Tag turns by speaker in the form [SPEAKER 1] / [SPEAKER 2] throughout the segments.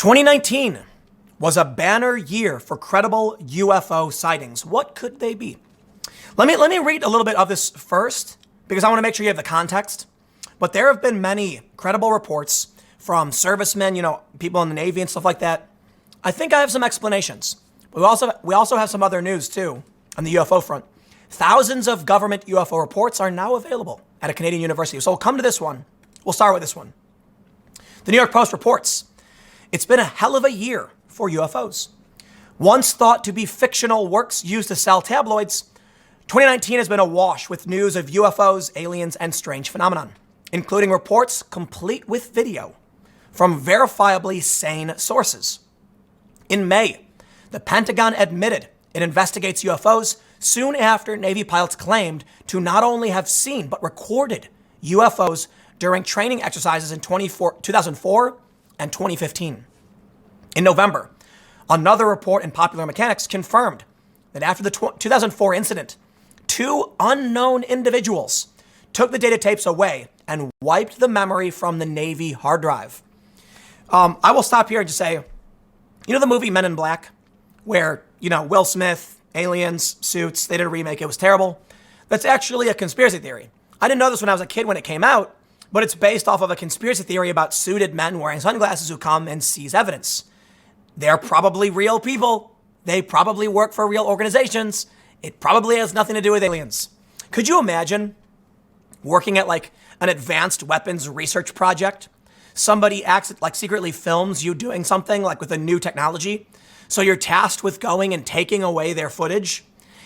[SPEAKER 1] 2019 was a banner year for credible UFO sightings. What could they be? Let me read a little bit of this first, because I want to make sure you have the context. But there have been many credible reports from servicemen, people in the Navy and stuff like that. I think I have some explanations. We also have some other news too on the UFO front. Thousands of government UFO reports are now available at a Canadian university. So we'll come to this one. We'll start with this one. The New York Post reports, it's been a hell of a year for UFOs. Once thought to be fictional works used to sell tabloids, 2019 has been awash with news of UFOs, aliens, and strange phenomenon, including reports complete with video from verifiably sane sources. In May, the Pentagon admitted it investigates UFOs soon after Navy pilots claimed to not only have seen but recorded UFOs during training exercises in 2004 and 2015. In November, another report in Popular Mechanics confirmed that after the 2004 incident, two unknown individuals took the data tapes away and wiped the memory from the Navy hard drive. I will stop here and just say, the movie Men in Black, where, Will Smith, aliens, suits, they did a remake, it was terrible. That's actually a conspiracy theory. I didn't know this when I was a kid when it came out, but it's based off of a conspiracy theory about suited men wearing sunglasses who come and seize evidence. They're probably real people. They probably work for real organizations. It probably has nothing to do with aliens. Could you imagine working at an advanced weapons research project? Somebody secretly films you doing something with a new technology. So you're tasked with going and taking away their footage.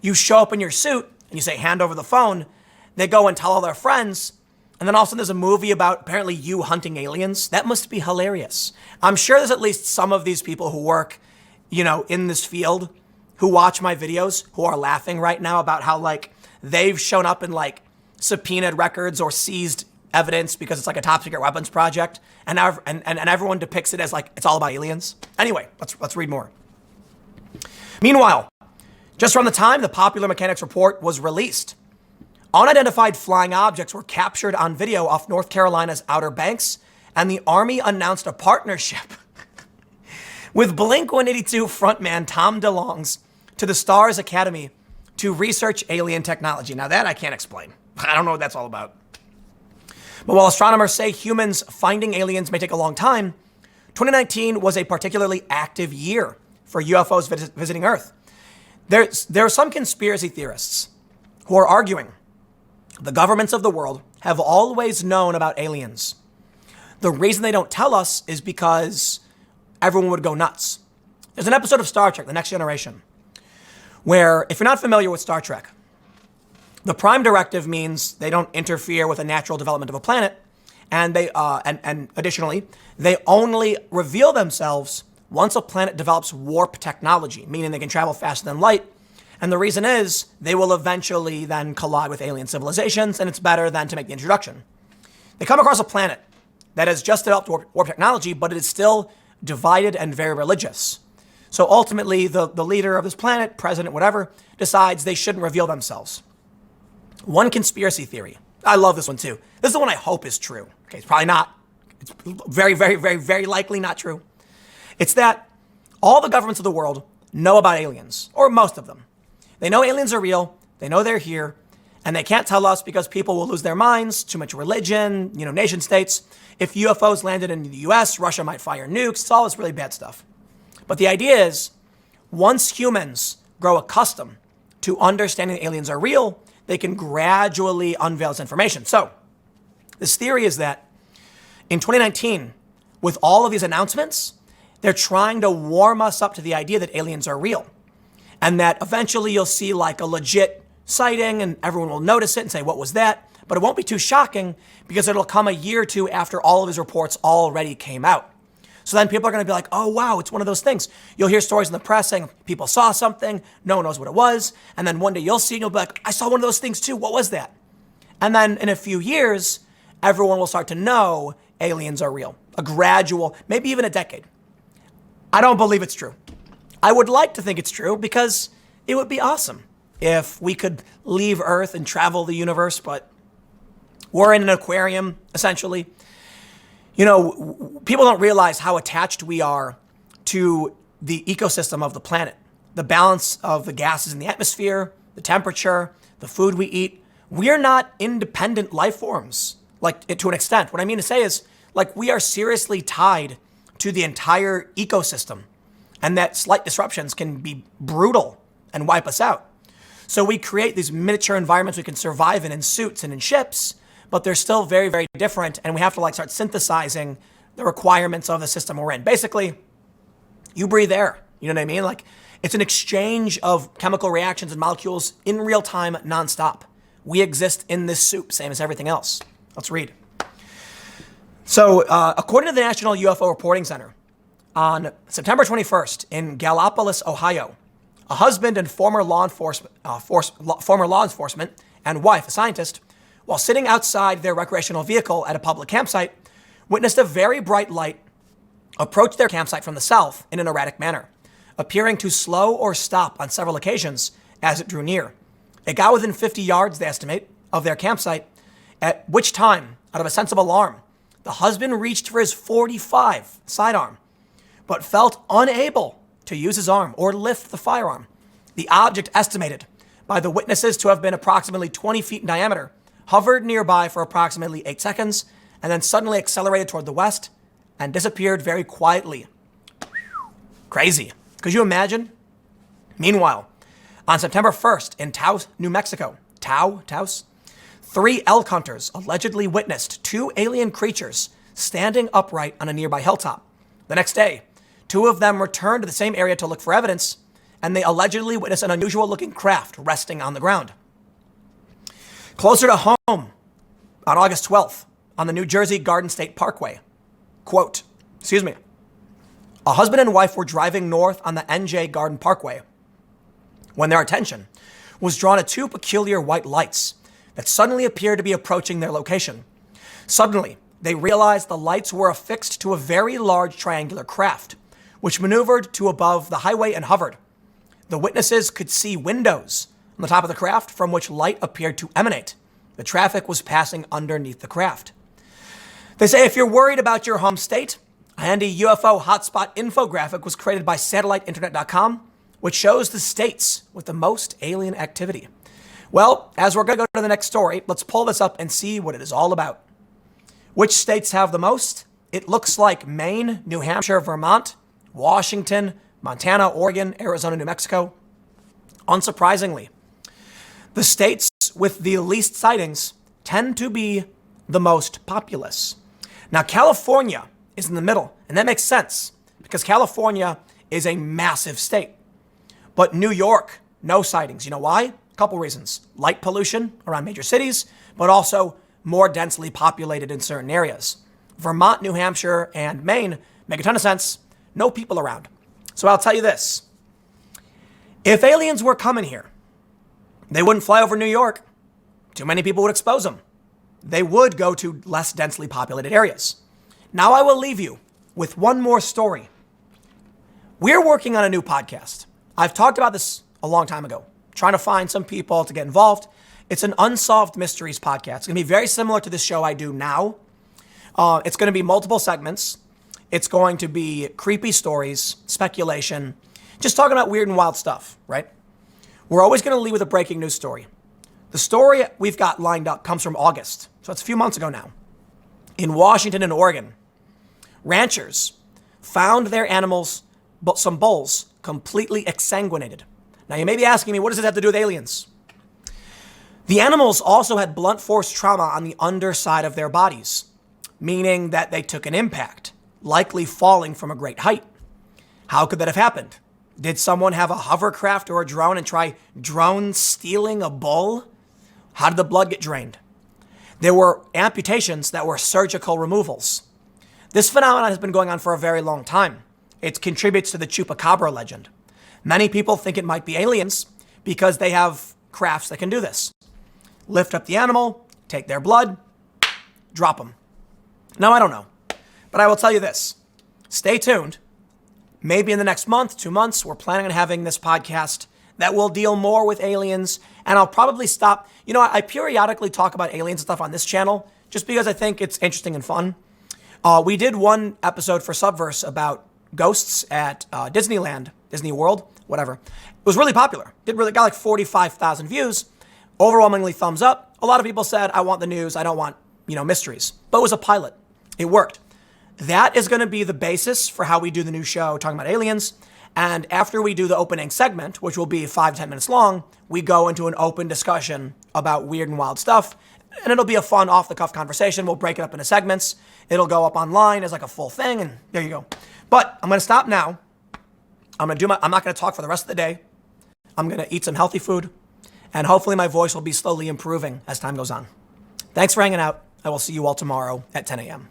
[SPEAKER 1] You show up in your suit and you say, hand over the phone. They go and tell all their friends. And then all of a sudden there's a movie about apparently you hunting aliens. That must be hilarious. I'm sure there's at least some of these people who work, in this field who watch my videos who are laughing right now about how they've shown up in subpoenaed records or seized evidence because it's a top secret weapons project. And everyone depicts it as it's all about aliens. Anyway, let's read more. Meanwhile, just around the time the Popular Mechanics report was released, unidentified flying objects were captured on video off North Carolina's Outer Banks, and the Army announced a partnership with Blink-182 frontman Tom DeLonge's to the Stars Academy to research alien technology. Now that I can't explain. I don't know what that's all about. But while astronomers say humans finding aliens may take a long time, 2019 was a particularly active year for UFOs visiting Earth. There are some conspiracy theorists who are arguing the governments of the world have always known about aliens. The reason they don't tell us is because everyone would go nuts. There's an episode of Star Trek, The Next Generation, where, if you're not familiar with Star Trek, the Prime Directive means they don't interfere with the natural development of a planet, and additionally, they only reveal themselves once a planet develops warp technology, meaning they can travel faster than light. And the reason is they will eventually then collide with alien civilizations, and it's better than to make the introduction. They come across a planet that has just developed warp technology, but it is still divided and very religious. So ultimately, the leader of this planet, president, whatever, decides they shouldn't reveal themselves. One conspiracy theory, I love this one too. This is the one I hope is true. Okay, it's probably not. It's very, very, very, very likely not true. It's that all the governments of the world know about aliens, or most of them. They know aliens are real, they know they're here, and they can't tell us because people will lose their minds, too much religion, nation states. If UFOs landed in the US, Russia might fire nukes, it's all this really bad stuff. But the idea is, once humans grow accustomed to understanding that aliens are real, they can gradually unveil this information. So, this theory is that in 2019, with all of these announcements, they're trying to warm us up to the idea that aliens are real. And that eventually you'll see a legit sighting and everyone will notice it and say, what was that? But it won't be too shocking because it'll come a year or two after all of his reports already came out. So then people are going to be like, oh, wow, it's one of those things. You'll hear stories in the press saying people saw something, no one knows what it was. And then one day you'll see and you'll be like, I saw one of those things too. What was that? And then in a few years, everyone will start to know aliens are real. A gradual, maybe even a decade. I don't believe it's true. I would like to think it's true because it would be awesome if we could leave Earth and travel the universe, but we're in an aquarium, essentially. People don't realize how attached we are to the ecosystem of the planet, the balance of the gases in the atmosphere, the temperature, the food we eat. We're not independent life forms, like to an extent. What I mean to say is, like, we are seriously tied to the entire ecosystem, and that slight disruptions can be brutal and wipe us out. So we create these miniature environments we can survive in suits and in ships, but they're still very, very different, and we have to start synthesizing the requirements of the system we're in. Basically, you breathe air. You know what I mean? It's an exchange of chemical reactions and molecules in real time, nonstop. We exist in this soup, same as everything else. Let's read. So, according to the National UFO Reporting Center, on September 21st in Gallipolis, Ohio, a husband and former law enforcement and wife, a scientist, while sitting outside their recreational vehicle at a public campsite, witnessed a very bright light approach their campsite from the south in an erratic manner, appearing to slow or stop on several occasions as it drew near. It got within 50 yards, they estimate, of their campsite, at which time, out of a sense of alarm, the husband reached for his .45 sidearm, but felt unable to use his arm or lift the firearm. The object, estimated by the witnesses to have been approximately 20 feet in diameter, hovered nearby for approximately 8 seconds, and then suddenly accelerated toward the west and disappeared very quietly. Crazy. Could you imagine? Meanwhile, on September 1st in Taos, New Mexico, Taos, 3 elk hunters allegedly witnessed 2 alien creatures standing upright on a nearby hilltop. The next day, 2 of them returned to the same area to look for evidence, and they allegedly witnessed an unusual-looking craft resting on the ground. Closer to home, on August 12th, on the New Jersey Garden State Parkway, quote, a husband and wife were driving north on the NJ Garden Parkway when their attention was drawn to 2 peculiar white lights that suddenly appeared to be approaching their location. Suddenly, they realized the lights were affixed to a very large triangular craft, which maneuvered to above the highway and hovered. The witnesses could see windows on the top of the craft from which light appeared to emanate. The traffic was passing underneath the craft. They say if you're worried about your home state, a handy UFO hotspot infographic was created by satelliteinternet.com, which shows the states with the most alien activity. Well, as we're going to go to the next story, let's pull this up and see what it is all about. Which states have the most? It looks like Maine, New Hampshire, Vermont, Washington, Montana, Oregon, Arizona, New Mexico. Unsurprisingly, the states with the least sightings tend to be the most populous. Now, California is in the middle, and that makes sense because California is a massive state. But New York, no sightings. You know why? A couple reasons. Light pollution around major cities, but also more densely populated in certain areas. Vermont, New Hampshire, and Maine make a ton of sense. No people around. So I'll tell you this. If aliens were coming here, they wouldn't fly over New York. Too many people would expose them. They would go to less densely populated areas. Now I will leave you with one more story. We're working on a new podcast. I've talked about this a long time ago, trying to find some people to get involved. It's an Unsolved Mysteries podcast. It's going to be very similar to this show I do now. It's going to be multiple segments. It's going to be creepy stories, speculation, just talking about weird and wild stuff, right? We're always going to lead with a breaking news story. The story we've got lined up comes from August, so it's a few months ago now. In Washington and Oregon, ranchers found their animals, some bulls, completely exsanguinated. Now you may be asking me, what does this have to do with aliens? The animals also had blunt force trauma on the underside of their bodies, meaning that they took an impact, likely falling from a great height. How could that have happened? Did someone have a hovercraft or a drone and try drone stealing a bull? How did the blood get drained? There were amputations that were surgical removals. This phenomenon has been going on for a very long time. It contributes to the chupacabra legend. Many people think it might be aliens because they have crafts that can do this. Lift up the animal, take their blood, drop them. Now, I don't know, but I will tell you this. Stay tuned. Maybe in the next month, 2 months, we're planning on having this podcast that will deal more with aliens, and I'll probably stop. I periodically talk about aliens and stuff on this channel just because I think it's interesting and fun. We did one episode for Subverse about ghosts at Disneyland, Disney World, whatever. It was really popular. Got like 45,000 views. Overwhelmingly thumbs up. A lot of people said, I want the news. I don't want, mysteries. But it was a pilot. It worked. That is going to be the basis for how we do the new show talking about aliens. And after we do the opening segment, which will be 5-10 minutes long, we go into an open discussion about weird and wild stuff. And it'll be a fun off-the-cuff conversation. We'll break it up into segments. It'll go up online as like a full thing, and there you go. But I'm going to stop now. I'm not going to talk for the rest of the day. I'm going to eat some healthy food, and hopefully my voice will be slowly improving as time goes on. Thanks for hanging out. I will see you all tomorrow at 10 a.m.